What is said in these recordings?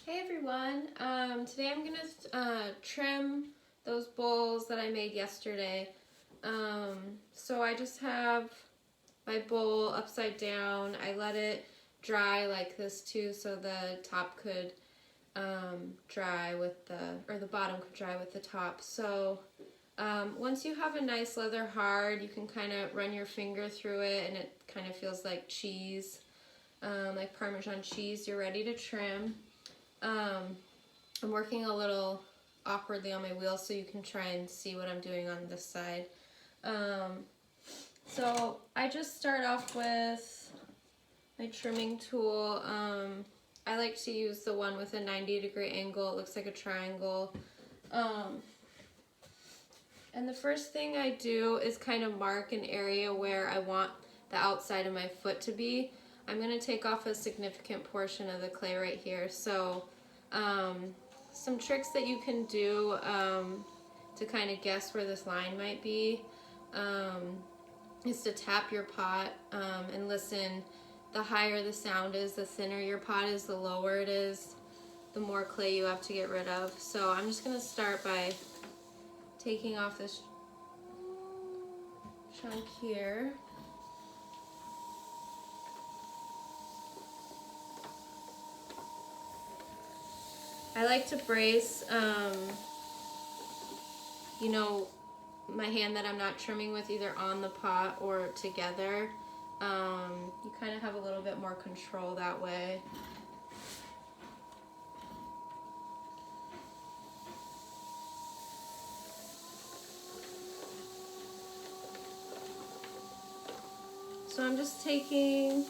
Hey everyone, today I'm going to trim those bowls that I made yesterday. So I just have my bowl upside down. I let it dry like this too so the top could dry with the bottom could dry with the top. So once you have a nice leather hard, you can kind of run your finger through it and it kind of feels like cheese, like Parmesan cheese. You're ready to trim. I'm working a little awkwardly on my wheel so you can try and see what I'm doing on this side. So I just start off with my trimming tool. I like to use the one with a 90-degree angle. It looks like a triangle. And the first thing I do is kind of mark an area where I want the outside of my foot to be. I'm going to take off a significant portion of the clay right here. So some tricks that you can do to kind of guess where this line might be is to tap your pot and listen. The higher the sound is, the thinner your pot is, the lower it is, the more clay you have to get rid of. So I'm just going to start by taking off this chunk here. I like to brace, my hand that I'm not trimming with either on the pot or together. You kind of have a little bit more control that way. So I'm just taking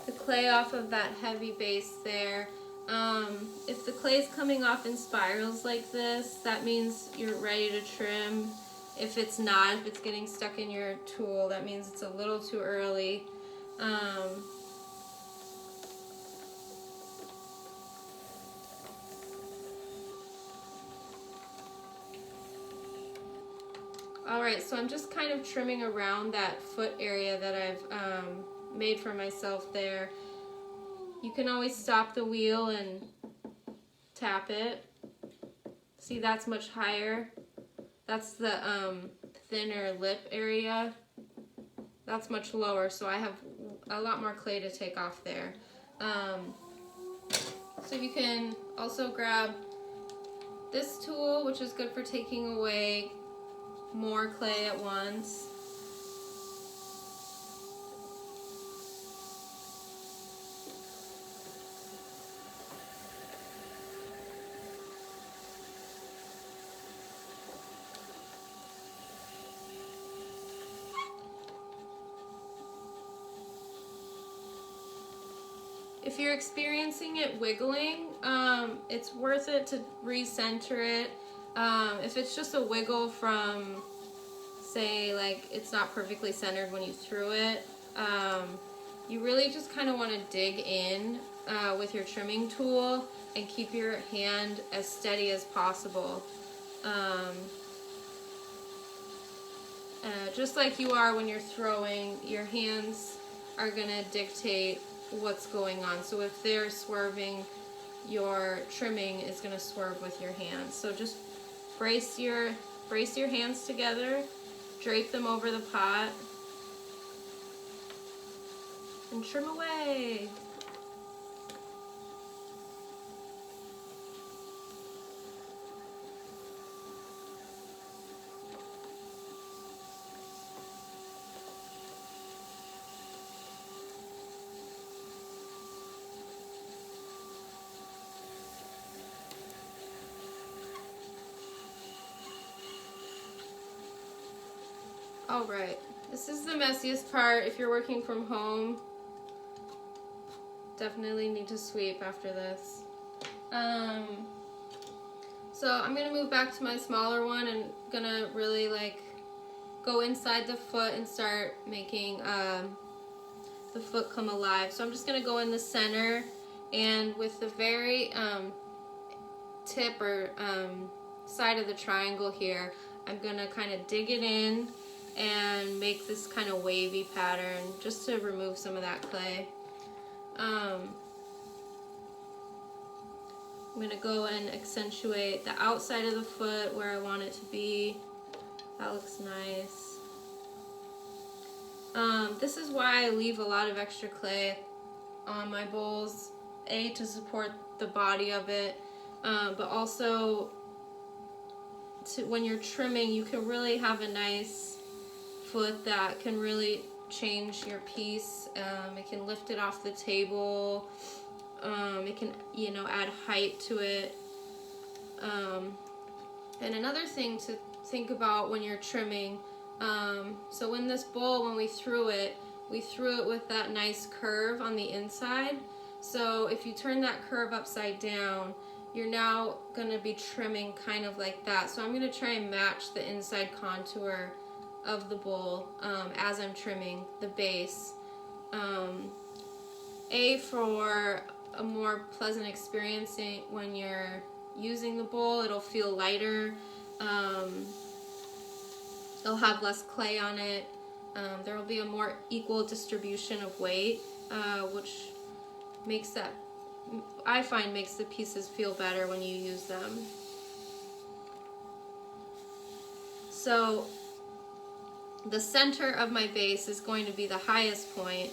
the clay off of that heavy base there. If the clay is coming off in spirals like this, that means you're ready to trim. If it's not, if it's getting stuck in your tool, that means it's a little too early. Alright, so I'm just kind of trimming around that foot area that I've made for myself there. You can always stop the wheel and tap it. See, that's much higher. That's the thinner lip area. That's much lower, so I have a lot more clay to take off there. So you can also grab this tool, which is good for taking away more clay at once. If you're experiencing it wiggling, it's worth it to recenter it. If it's just a wiggle from, say, like it's not perfectly centered when you threw it, you really just kind of want to dig in with your trimming tool and keep your hand as steady as possible. Just like you are when you're throwing, your hands are going to dictate what's going on. So if they're swerving, your trimming is going to swerve with your hands. So just brace your hands together, drape them over the pot, and trim away. Alright, this is the messiest part. If you're working from home, definitely need to sweep after this. So I'm going to move back to my smaller one and going to really go inside the foot and start making the foot come alive. So I'm just going to go in the center, and with the very tip or side of the triangle here, I'm going to kind of dig it in and make this kind of wavy pattern just to remove some of that clay. I'm going to go and accentuate the outside of the foot where I want it to be. That looks nice. This is why I leave a lot of extra clay on my bowls. A, to support the body of it, but also when you're trimming, you can really have a nice foot that can really change your piece. It can lift it off the table. It can, you know, add height to it. And another thing to think about when you're trimming, so in this bowl, when we threw it with that nice curve on the inside. So if you turn that curve upside down, you're now going to be trimming kind of like that. So I'm going to try and match the inside contour of the bowl as I'm trimming the base. For a more pleasant experience when you're using the bowl, it'll feel lighter. It'll have less clay on it. There will be a more equal distribution of weight, which I find makes the pieces feel better when you use them. So the center of my base is going to be the highest point,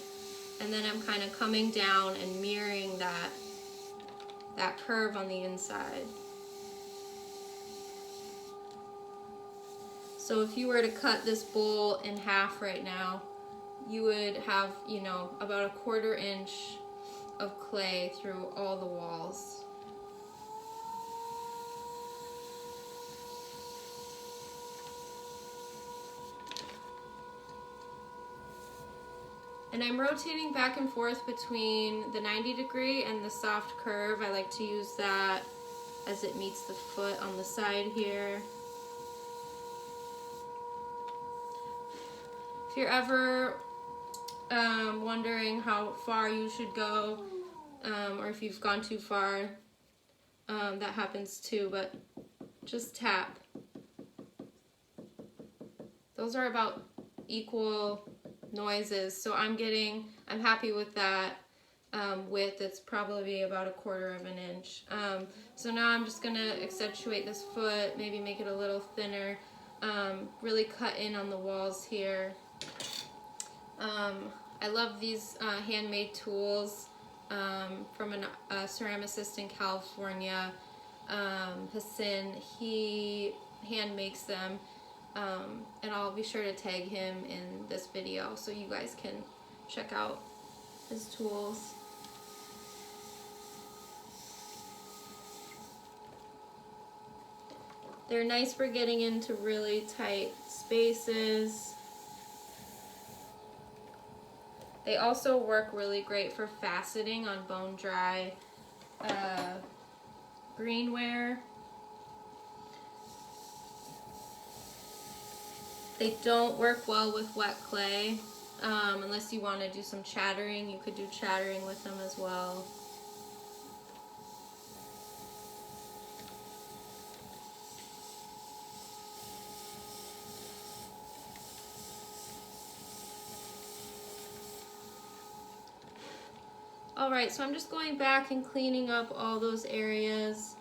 and then I'm kind of coming down and mirroring that curve on the inside. So if you were to cut this bowl in half right now, you would have, you know, about 1/4 inch of clay through all the walls. And I'm rotating back and forth between the 90-degree and the soft curve. I like to use that as it meets the foot on the side here. If you're ever wondering how far you should go, or if you've gone too far, that happens too, but just tap. Those are about equal noises, so I'm happy with that width. It's probably about 1/4 inch. So now I'm just gonna accentuate this foot, maybe make it a little thinner, really cut in on the walls here. I love these handmade tools from a ceramicist in California, Hassan. He hand makes them, and I'll be sure to tag him in this video so you guys can check out his tools. They're nice for getting into really tight spaces. They also work really great for faceting on bone dry greenware. They don't work well with wet clay, unless you want to do some chattering. You could do chattering with them as well. Alright, so I'm just going back and cleaning up all those areas.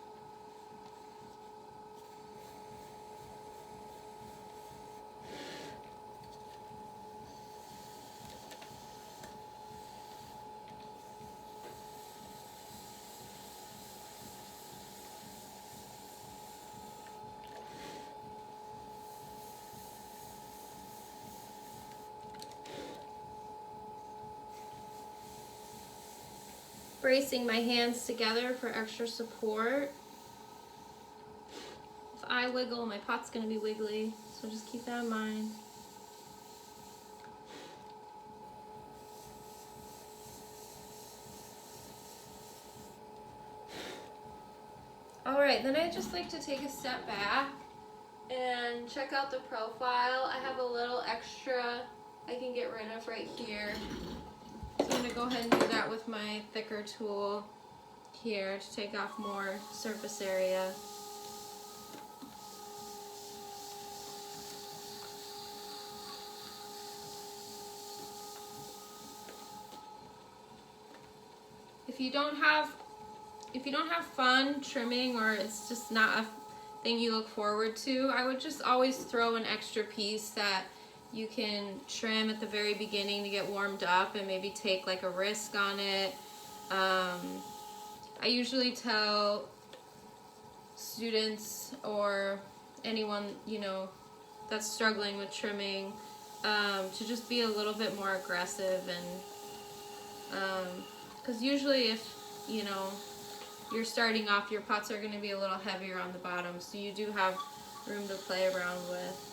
Bracing my hands together for extra support. If I wiggle, my pot's going to be wiggly, so just keep that in mind. Alright, then I just like to take a step back and check out the profile. I have a little extra I can get rid of right here. So I'm going to go ahead and do that with my thicker tool here to take off more surface area. if you don't have fun trimming, or it's just not a thing you look forward to, I would just always throw an extra piece that you can trim at the very beginning to get warmed up and maybe take like a risk on it. I usually tell students or anyone, you know, that's struggling with trimming to just be a little bit more aggressive, and because usually if, you know, you're starting off, your pots are going to be a little heavier on the bottom, so you do have room to play around with.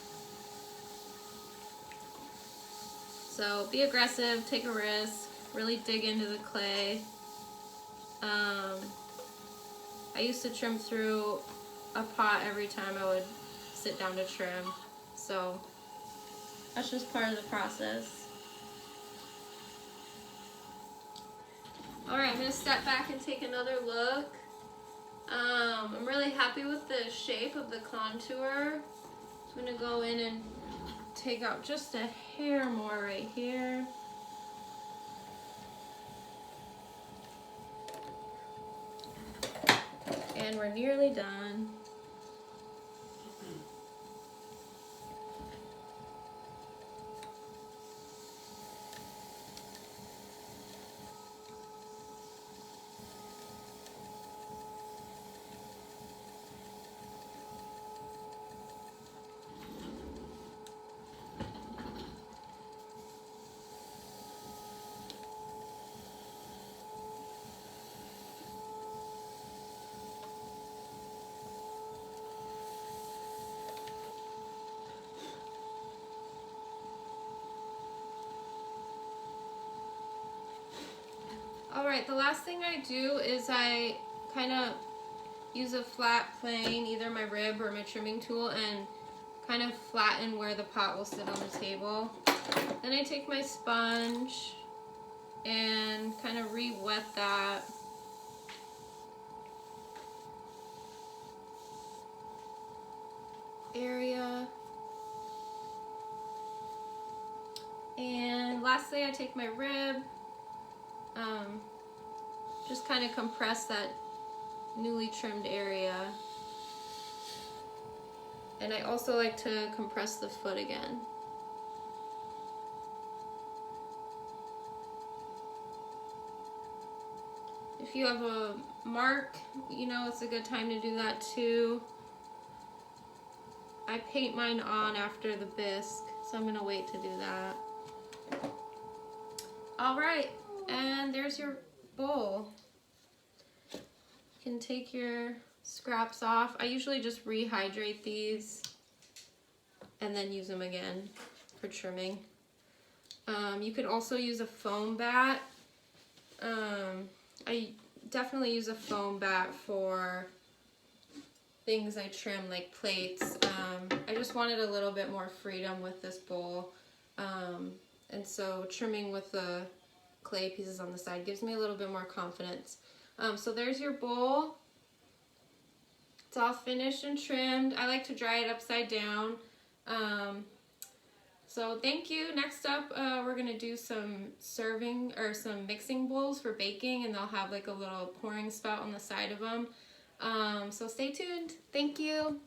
So be aggressive, take a risk, really dig into the clay. I used to trim through a pot every time I would sit down to trim, so that's just part of the process. Alright, I'm going to step back and take another look. I'm really happy with the shape of the contour. I'm going to go in and take out just a hair more right here. And we're nearly done. Alright, the last thing I do is I kind of use a flat plane, either my rib or my trimming tool, and kind of flatten where the pot will sit on the table. Then I take my sponge and kind of re-wet that. Area. And lastly, I take my rib, just kind of compress that newly trimmed area. And I also like to compress the foot again. If you have a mark, you know, it's a good time to do that too. I paint mine on after the bisque, so I'm gonna wait to do that. All right, and there's your bowl. You can take your scraps off. I usually just rehydrate these and then use them again for trimming. You could also use a foam bat. I definitely use a foam bat for things I trim, like plates. I just wanted a little bit more freedom with this bowl. And so trimming with the clay pieces on the side gives me a little bit more confidence. So there's your bowl. It's all finished and trimmed. I like to dry it upside down. So thank you. Next up, we're gonna do some serving or some mixing bowls for baking, and they'll have like a little pouring spout on the side of them. So stay tuned. Thank you.